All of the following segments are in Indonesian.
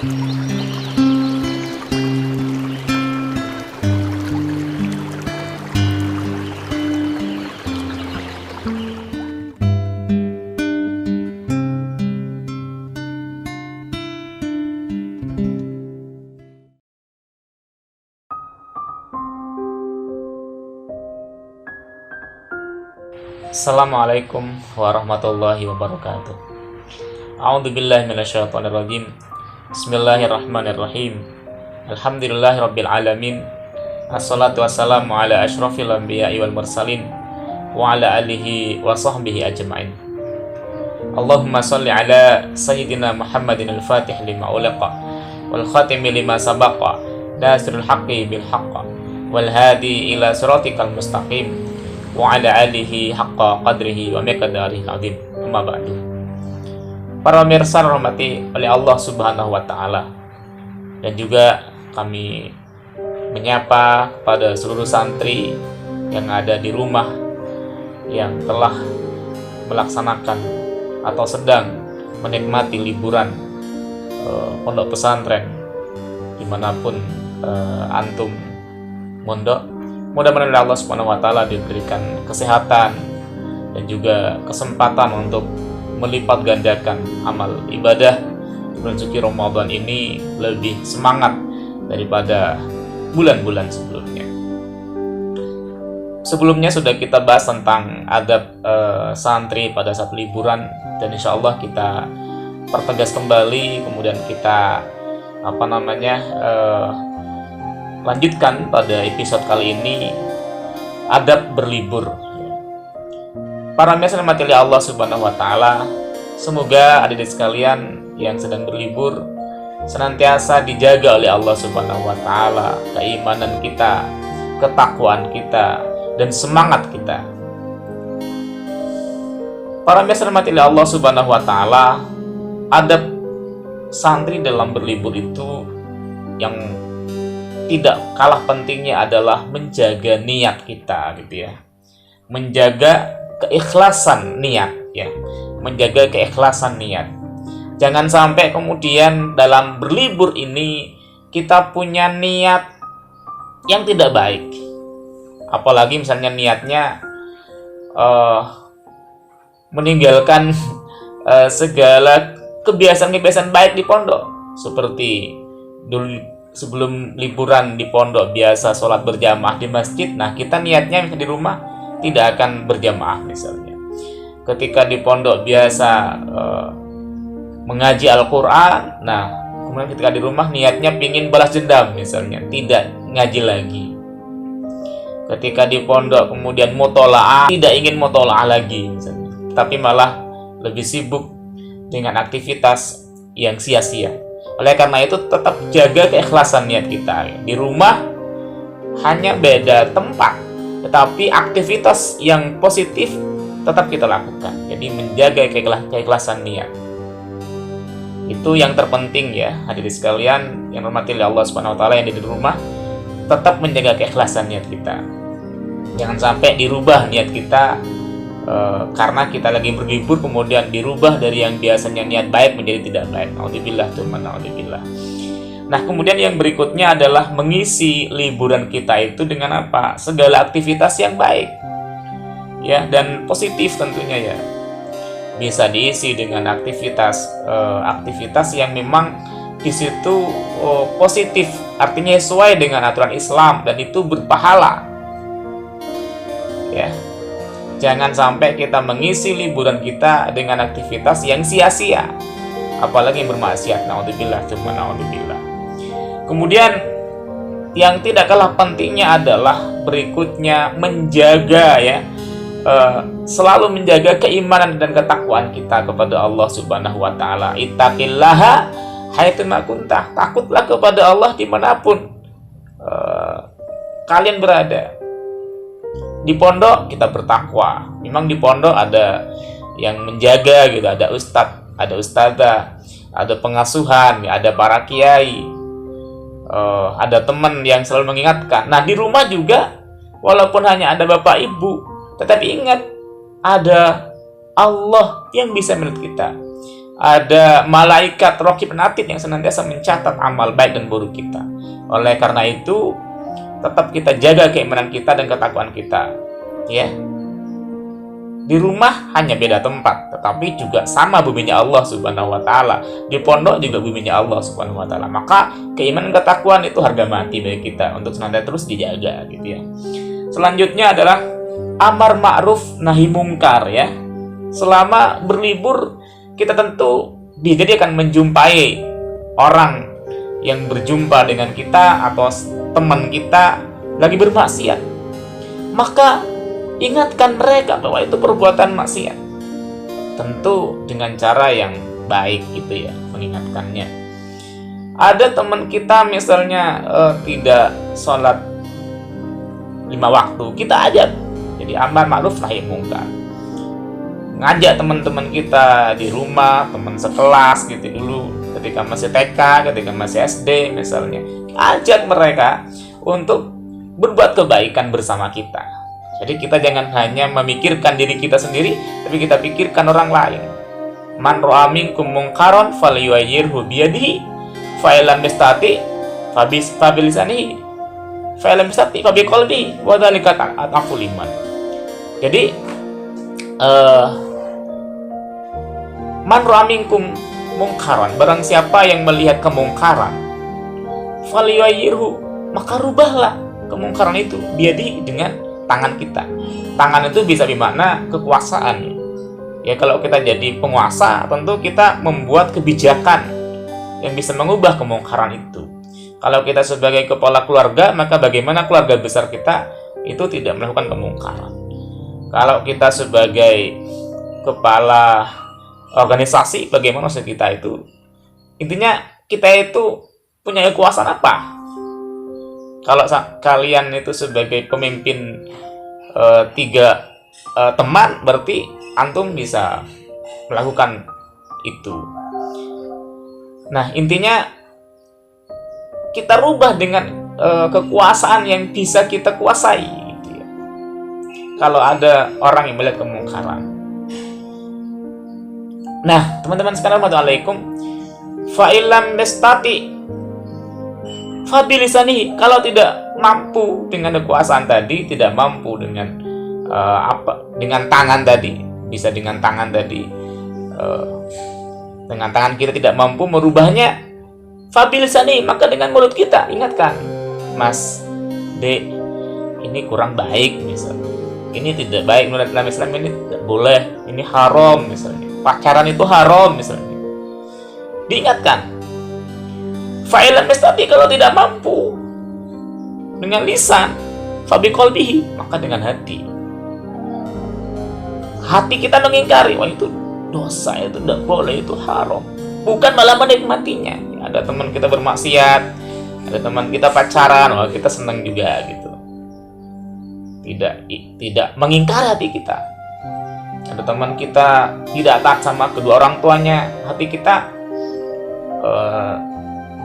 Assalamualaikum warahmatullahi wabarakatuh. A'udzubillahi minasyaitonirrajim. Bismillahirrahmanirrahim. Alhamdulillahirabbil alamin. Assalatu wassalamu ala asyrafil anbiya'i wal mursalin wa ala alihi wa sahbihi ajma'in. Allahumma shalli ala sayyidina Muhammadin al-Fatih lima uliqa wal khatimi lima sabaqa nasrul haqqi bil haqq wal hadi ila siratikal mustaqim wa ala alihi haqqa qadrihi wa miqdarihi azim. Amma ba'du. Para pemirsa rahmati oleh Allah Subhanahu wa taala, dan juga kami menyapa pada seluruh santri yang ada di rumah yang telah melaksanakan atau sedang menikmati liburan pondok pesantren dimanapun antum mondok. Mudah-mudahan Allah Subhanahu wa taala diberikan kesehatan dan juga kesempatan untuk melipat gandakan amal ibadah di bulan suci Ramadan ini lebih semangat daripada bulan-bulan sebelumnya. Sebelumnya sudah kita bahas tentang adab santri pada saat liburan, dan insya Allah kita pertegas kembali, kemudian kita lanjutkan pada episode kali ini, adab berlibur. Para pemirsa rahmati Allah Subhanahu wa taala, semoga adik-adik sekalian yang sedang berlibur senantiasa dijaga oleh Allah Subhanahu wa taala keimanan kita, ketakwaan kita, dan semangat kita. Para pemirsa rahmati Allah Subhanahu wa taala, adab santri dalam berlibur itu yang tidak kalah pentingnya adalah menjaga niat kita, gitu ya. Menjaga keikhlasan niat, ya. Menjaga keikhlasan niat. Jangan sampai kemudian dalam berlibur ini kita punya niat yang tidak baik. Apalagi misalnya niatnya meninggalkan segala kebiasaan-kebiasaan baik di pondok, seperti dulu sebelum liburan di pondok biasa sholat berjamaah di masjid. Nah, kita niatnya misalnya di rumah tidak akan berjamaah misalnya. Ketika di pondok biasa mengaji Al-Quran, nah kemudian ketika di rumah niatnya pingin balas dendam misalnya, tidak ngaji lagi. Ketika di pondok kemudian mutola'ah, tidak ingin mutola'ah lagi misalnya, tapi malah lebih sibuk dengan aktivitas yang sia-sia. Oleh karena itu, tetap jaga keikhlasan niat kita. Di rumah hanya beda tempat, tetapi aktivitas yang positif tetap kita lakukan. Jadi menjaga keikhlasan niat itu yang terpenting, ya hadirin sekalian yang hormati Allah Subhanahu wa taala yang ada di rumah. Tetap menjaga keikhlasan niat kita. Jangan sampai dirubah niat kita karena kita lagi berlibur kemudian dirubah dari yang biasanya niat baik menjadi tidak baik. Naudzubillah, naudzubillah. Nah, kemudian yang berikutnya adalah mengisi liburan kita itu dengan apa? Segala aktivitas yang baik, ya, dan positif tentunya, ya. Bisa diisi dengan aktivitas yang memang di situ positif, artinya sesuai dengan aturan Islam dan itu berpahala, ya. Jangan sampai kita mengisi liburan kita dengan aktivitas yang sia-sia, apalagi yang bermaksiat. Naudzubillah, naudzubillah. Kemudian yang tidak kalah pentingnya adalah berikutnya menjaga, ya, selalu menjaga keimanan dan ketakwaan kita kepada Allah Subhanahu wa taala. Ittaqillaha haitsu ma kunta. Takutlah kepada Allah dimanapun kalian berada. Di pondok kita bertakwa. Memang di pondok ada yang menjaga, gitu, ada ustadz, ada ustadzah, ada pengasuhan, ada para kiai, ada teman yang selalu mengingatkan. Nah, di rumah juga walaupun hanya ada bapak ibu, tetapi ingat ada Allah yang bisa melihat kita. ada malaikat raqib dan atid yang senantiasa mencatat amal baik dan buruk kita. Oleh karena itu, tetap kita jaga keimanan kita dan ketakwaan kita, ya. Di rumah hanya beda tempat, tetapi juga sama buminya Allah Subhanahu wa taala. Di pondok juga buminya Allah Subhanahu wa taala. Maka keimanan dan ketakwaan itu harga mati bagi kita untuk senantiasa terus dijaga, gitu ya. Selanjutnya adalah amar ma'ruf nahi mungkar, ya. Selama berlibur kita tentu jadi akan menjumpai orang yang berjumpa dengan kita atau teman kita lagi bermaksiat. Maka ingatkan mereka bahwa itu perbuatan maksiat. Tentu dengan cara yang baik, gitu ya, mengingatkannya. Ada teman kita misalnya tidak sholat 5 waktu, kita ajak. Jadi amar ma'ruf nahi mungkar. Ngajak teman-teman kita di rumah, teman sekelas gitu dulu, ketika masih TK, ketika masih SD misalnya, ajak mereka untuk berbuat kebaikan bersama kita. Jadi kita jangan hanya memikirkan diri kita sendiri, tapi kita pikirkan orang lain. Man ra'a minkum munkaran falyughayyirhu biyadihi, fa illam yastati fa bilisanihi, fa illam yastati fa biqalbihi, wa dzalika ad'aful iman. Jadi man ra'a minkum munkaran, barang siapa yang melihat kemungkaran, falyughayyirhu, maka rubahlah kemungkaran itu biyadihi, dengan tangan kita. Tangan itu bisa bermakna kekuasaan. Ya, kalau kita jadi penguasa, tentu kita membuat kebijakan yang bisa mengubah kemungkaran itu. Kalau kita sebagai kepala keluarga, maka bagaimana keluarga besar kita itu tidak melakukan kemungkaran. Kalau kita sebagai kepala organisasi, bagaimana kita itu? Intinya kita itu punya kekuasaan apa? Kalau kalian itu sebagai pemimpin 3 teman, berarti antum bisa melakukan itu. Nah, intinya kita rubah dengan kekuasaan yang bisa kita kuasai, gitu ya. Kalau ada orang yang melihat kemungkaran. Nah, teman-teman sekalian, Assalamualaikum. Fa illam yastati fabilisani, kalau tidak mampu dengan kekuasaan tadi, tidak mampu dengan dengan tangan tadi, bisa dengan tangan tadi, dengan tangan kita tidak mampu merubahnya, fabilisani, maka dengan mulut kita ingatkan, Mas, Dek, ini kurang baik misalnya, ini tidak baik menurut Islam, ini tidak boleh, ini haram misalnya, pacaran itu haram misalnya, diingatkan. Fa'ilam mestati, kalau tidak mampu dengan lisan, fabiqalbihi, maka dengan hati. Hati kita mengingkari, wah itu dosa, itu tidak boleh, itu haram. Bukan malah menikmatinya. Ada teman kita bermaksiat, ada teman kita pacaran, wah kita senang juga gitu. Tidak mengingkari hati kita. Ada teman kita tidak taat sama kedua orang tuanya, hati kita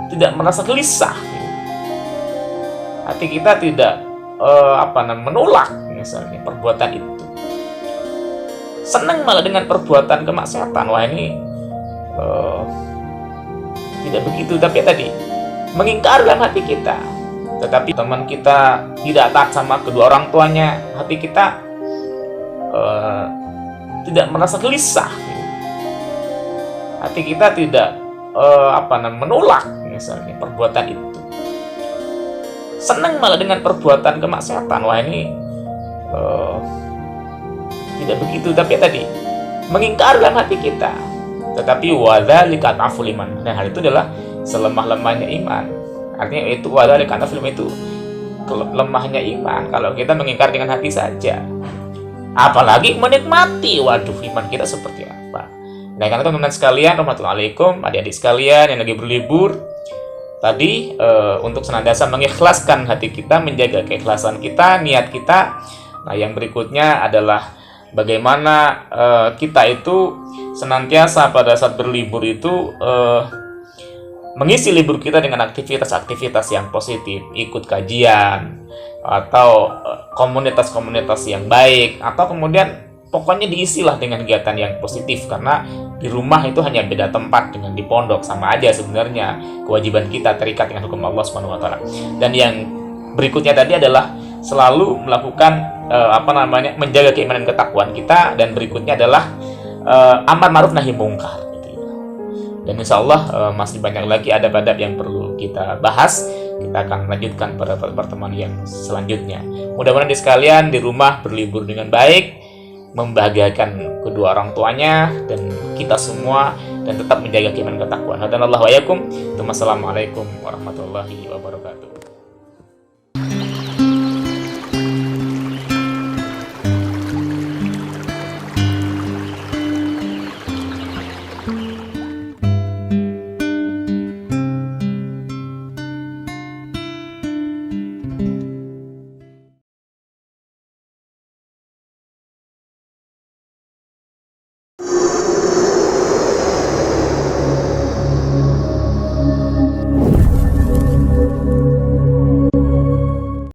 tidak merasa gelisah, hati kita tidak menolak misalnya perbuatan itu, senang malah dengan perbuatan kemaksiatan, wah ini tidak begitu, tapi tadi mengingkari dalam hati kita. Tetapi teman kita tidak taat sama kedua orang tuanya, hati kita tidak merasa gelisah, hati kita tidak menolak misalnya perbuatan itu, senang malah dengan perbuatan kemaksiatan, wah ini tidak begitu, tapi tadi mengingkari dalam hati kita. Tetapi wadzalika ad'aful iman, dan hal itu adalah selemah-lemahnya iman. Artinya itu wadzalika ad'aful iman, itu lemahnya iman kalau kita mengingkari dengan hati saja, apalagi menikmati. Waduh, iman kita seperti apa? Nah, karena teman-teman sekalian, rahmatullahialaikum, adik-adik sekalian yang lagi berlibur tadi, untuk senantiasa mengikhlaskan hati kita, menjaga keikhlasan kita, niat kita. Nah, yang berikutnya adalah bagaimana kita itu senantiasa pada saat berlibur itu mengisi libur kita dengan aktivitas-aktivitas yang positif, ikut kajian atau komunitas-komunitas yang baik, atau kemudian pokoknya diisilah dengan kegiatan yang positif, karena di rumah itu hanya beda tempat dengan di pondok, sama aja sebenarnya kewajiban kita terikat dengan hukum Allah Subhanahu wa taala. Dan yang berikutnya tadi adalah selalu melakukan menjaga keimanan ketakwaan kita, dan berikutnya adalah amar ma'ruf nahi mungkar gitu. Dan insya Allah masih banyak lagi adab-adab yang perlu kita bahas. Kita akan lanjutkan pada pertemuan yang selanjutnya. Mudah-mudahan di sekalian di rumah berlibur dengan baik, membahagiakan kedua orang tuanya dan kita semua, dan tetap menjaga keimanan ketakwaan. Hadanallahu wa iyyakum. Wassalamualaikum warahmatullahi wabarakatuh.